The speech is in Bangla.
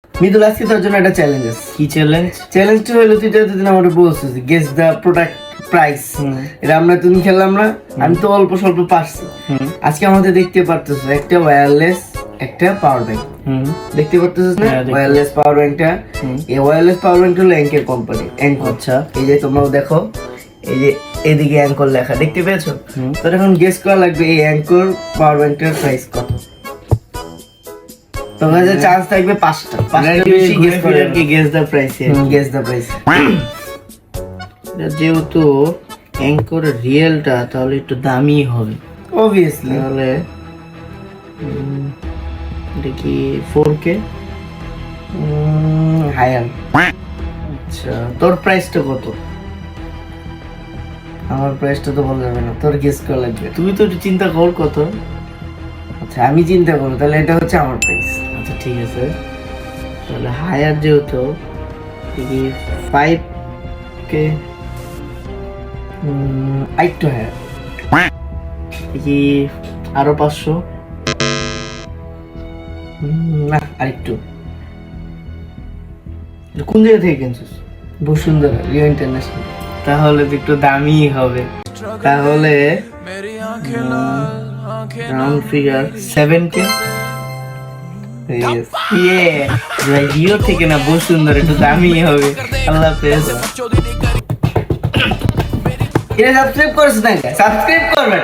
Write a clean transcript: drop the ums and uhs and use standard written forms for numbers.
মৃদুল, আজকে তোর জন্য একটা চ্যালেঞ্জ আছে। কি চ্যালেঞ্জ? চ্যালেঞ্জটা হলো তুই তো এতদিন আমাকে বলছিস গেস দ্য প্রোডাক্ট প্রাইস, এটা আমরা তুমি খেললাম না, আমি তো অল্প স্বল্প পারছি। আজকে আমাদের দেখতে পারতেছ একটা ওয়্যারলেস একটা পাওয়ার ব্যাংক, দেখতে পারতেছিস না? ওয়্যারলেস পাওয়ার ব্যাংকটা, এই ওয়্যারলেস পাওয়ার ব্যাংকটা হলো অ্যাঙ্কের কোম্পানি, অ্যাঙ্কর। আচ্ছা, এই যে তোমরাও দেখো, এই যে এদিকে অ্যাঙ্কর লেখা দেখতে পেয়েছো? তো এখন গেস করা লাগবে এই অ্যাঙ্কর পাওয়ার ব্যাংকটার প্রাইস কত। তোমার কাছে চান্স থাকবে পাঁচটা বেশি গেস করে কি guess the price? Guess the price. যেহেতু অ্যাঙ্কর রিয়েলটা তাহলে একটু দামি হবে অবভিয়াসলি। তাহলে এটা কি 4K? হায়ার। আচ্ছা, তোর প্রাইসটা কত? আমার প্রাইসটা তো বলা যাবে না, তোর গেস করা লাগবে। তুই তো একটু চিন্তা কর কত। আচ্ছা আমি চিন্তা করবো, তাহলে এটা হচ্ছে আমার প্রাইস। আচ্ছা ঠিক আছে, তাহলে হায়ার যেহেতু কি 5K, আরেকটু হায়ার। কি আরো 500? না আরেকটু। কোন জায়গা থেকে কিনছিস? Bashundhara Rio international. তাহলে তো একটু দামি হবে, তাহলে রাউন্ড ফিগার 7K। রিও থেকে না, বসুন্ধরা, একটু দামি হবে। আল্লাহ হাফেজ। এটা সাবস্ক্রাইব করেছ না? সাবস্ক্রাইব করবেন।